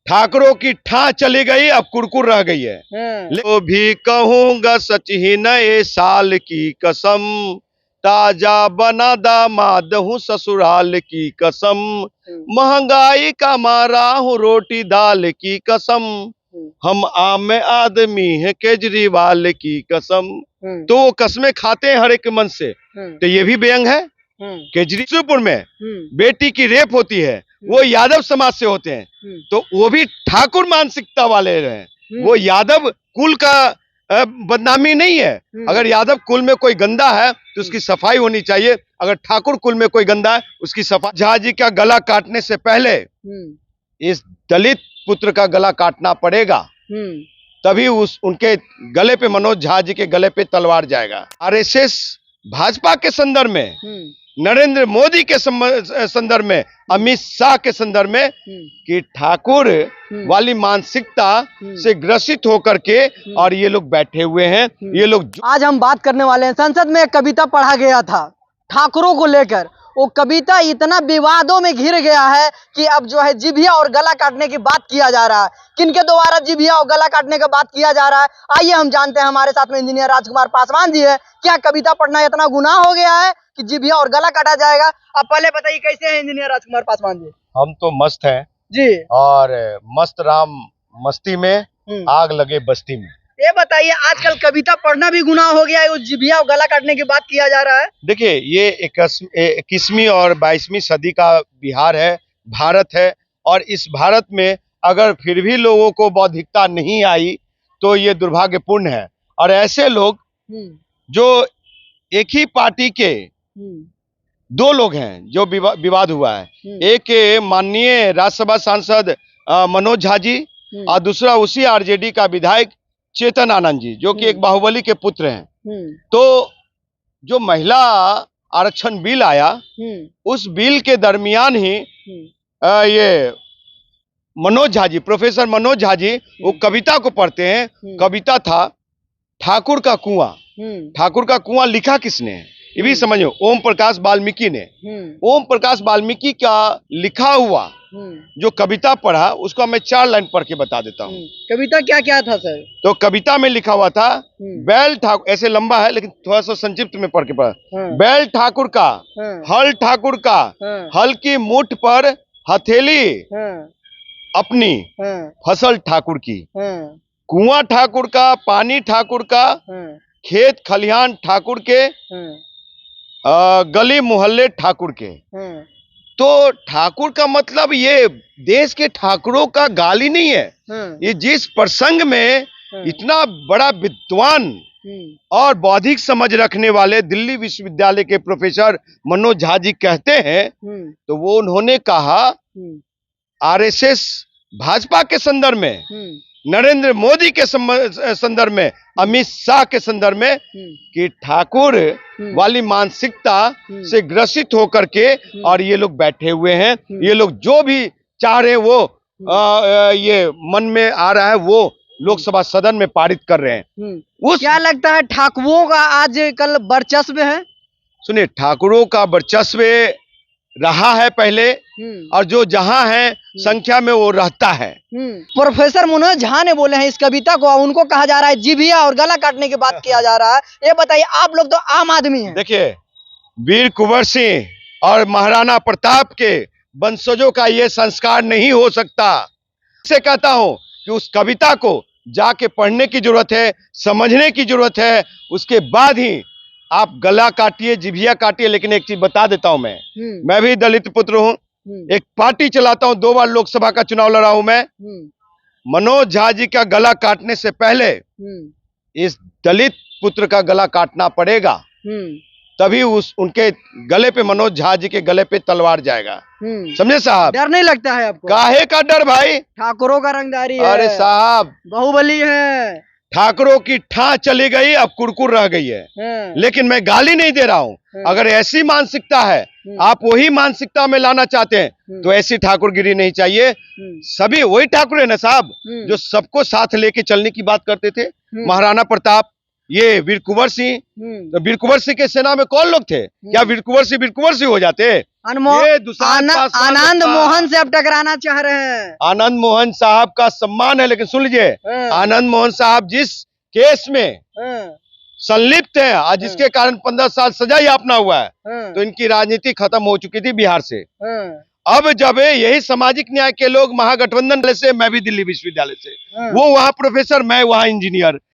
ठाकरों की ठा चली गई, अब कुरकुर रह गई है। तो भी कहूंगा सच ही नए साल की कसम, ताजा बना दामाद हूँ ससुराल की कसम, महंगाई का मारा हूँ रोटी दाल की कसम, हम आम आदमी है केजरीवाल की कसम। तो वो कस्में खाते हैं हर एक मन से। तो ये भी व्यंग है। केजरीवाल में बेटी की रेप होती है, वो यादव समाज से होते हैं, तो वो भी ठाकुर मानसिकता वाले हैं। वो यादव कुल का बदनामी नहीं है। अगर यादव कुल में कोई गंदा है तो उसकी सफाई होनी चाहिए, अगर ठाकुर कुल में कोई गंदा है उसकी सफाई। झा जी का गला काटने से पहले इस दलित पुत्र का गला काटना पड़ेगा, तभी उनके गले पे, मनोज झा जी के गले पे तलवार जाएगा। आरएसएस भाजपा के संदर्भ में, नरेंद्र मोदी के संदर्भ में, अमित शाह के संदर्भ में कि ठाकुर वाली मानसिकता से ग्रसित होकर के और ये लोग बैठे हुए हैं। ये लोग आज हम बात करने वाले हैं, संसद में एक कविता पढ़ा गया था ठाकुरों को लेकर। वो कविता इतना विवादों में घिर गया है कि अब जो है जिभिया और गला काटने की बात किया जा रहा है। किनके द्वारा जिभिया और गला काटने का बात किया जा रहा है, आइए हम जानते हैं। हमारे साथ में इंजीनियर राजकुमार पासवान जी है। क्या कविता पढ़ना इतना गुनाह हो गया है कि जिभिया और गला काटा जाएगा? आप पहले बताइए कैसे हैं इंजीनियर राजकुमार पासवान जी? हम तो मस्त हैं जी, और मस्त राम मस्ती में, आग लगे बस्ती में। ये बताइए, आजकल कविता पढ़ना भी गुनाह हो गया है, उस जिभिया और गला काटने की बात किया जा रहा है। देखिए, ये 21वीं और 22वीं सदी का बिहार है, भारत है, और इस भारत में अगर फिर भी लोगों को बौद्धिकता नहीं आई तो ये दुर्भाग्यपूर्ण है। और ऐसे लोग जो एक ही पार्टी के दो लोग हैं जो विवाद हुआ है, एक माननीय राज्यसभा सांसद मनोज झा जी और दूसरा उसी आरजेडी का विधायक चेतन आनंद जी, जो कि एक बाहुबली के पुत्र हैं। तो जो महिला आरक्षण बिल आया, उस बिल के दरमियान ही ये मनोज झा जी, प्रोफेसर मनोज झा जी, वो कविता को पढ़ते हैं। कविता था ठाकुर का कुआं। ठाकुर का कुआं लिखा किसने है ये भी समझो, ओम प्रकाश वाल्मीकि ने। ओम प्रकाश वाल्मीकि का लिखा हुआ जो कविता पढ़ा, उसको मैं 4 लाइन पढ़ के बता देता हूँ। कविता क्या क्या था सर? तो कविता में लिखा हुआ था, बैल ठाकुर, ऐसे लंबा है लेकिन थोड़ा सा संक्षिप्त में पढ़ के पढ़ा। बैल ठाकुर का, हल ठाकुर का, हल की मुठ पर हथेली अपनी, फसल ठाकुर की, कुआं ठाकुर का, पानी ठाकुर का, खेत खलिहान ठाकुर के, गली मोहल्ले ठाकुर के। तो ठाकुर का मतलब ये देश के ठाकुरों का गाली नहीं है। ये जिस प्रसंग में इतना बड़ा विद्वान और बौद्धिक समझ रखने वाले दिल्ली विश्वविद्यालय के प्रोफेसर मनोज झा जी कहते हैं, तो वो उन्होंने कहा आरएसएस भाजपा के संदर्भ में, नरेंद्र मोदी के संदर्भ में, अमित शाह के संदर्भ में कि ठाकुर वाली मानसिकता से ग्रसित होकर के और ये लोग बैठे हुए हैं। ये लोग जो भी चाह रहे हैं वो ये मन में आ रहा है वो लोकसभा सदन में पारित कर रहे हैं। क्या लगता है ठाकुरों का आज कल वर्चस्व है? सुनिए, ठाकुरों का वर्चस्व रहा है पहले, और जो जहां है संख्या में वो रहता है। प्रोफेसर मनोज झा ने बोले हैं इस कविता को, उनको कहा जा रहा है जिभिया और गला काटने की बात किया जा रहा है। ये बताइए, आप लोग तो आम आदमी हैं। देखिए, वीर कुंवर सिंह और महाराणा प्रताप के वंशजों का ये संस्कार नहीं हो सकता। इसे कहता हूं कि उस कविता को जाके पढ़ने की जरूरत है, समझने की जरूरत है, उसके बाद ही आप गला काटिए, जिभिया काटिए। लेकिन एक चीज बता देता हूं, मैं भी दलित पुत्र हूं, एक पार्टी चलाता हूं, 2 बार लोकसभा का चुनाव लड़ा हूं मैं। मनोज झा जी का गला काटने से पहले इस दलित पुत्र का गला काटना पड़ेगा, तभी उनके गले पे, मनोज झा जी के गले पे तलवार जाएगा। समझे साहब? डर नहीं लगता है आपको? काहे का डर भाई? ठाकुरों का रंगदारी है। अरे साहब, बाहुबली है। ठाकुरों की ठा चली गई, अब कुरकुर रह गई है। लेकिन मैं गाली नहीं दे रहा हूं। अगर ऐसी मानसिकता है, आप वही मानसिकता में लाना चाहते हैं, तो ऐसी ठाकुरगिरी नहीं चाहिए। सभी वही ठाकुर है ना साहब, जो सबको साथ लेके चलने की बात करते थे। महाराणा प्रताप, ये वीर कुंवर सिंह, तो वीर कुंवर सिंह के सेना में कौन लोग थे? क्या वीर कुंवर सिंह हो जाते? ये दुष्यंत पासवान आनंद था। मोहन से अब टकराना चाह रहे हैं। आनंद मोहन साहब का सम्मान है, लेकिन सुन लीजिए, आनंद मोहन साहब जिस केस में संलिप्त है आज, जिसके कारण 15 साल सजा यापना हुआ है, तो इनकी राजनीति खत्म हो चुकी थी बिहार से। अब जब यही सामाजिक न्याय के लोग महागठबंधन से, मैं भी दिल्ली विश्वविद्यालय से, वो वहाँ प्रोफेसर, मैं वहाँ इंजीनियर,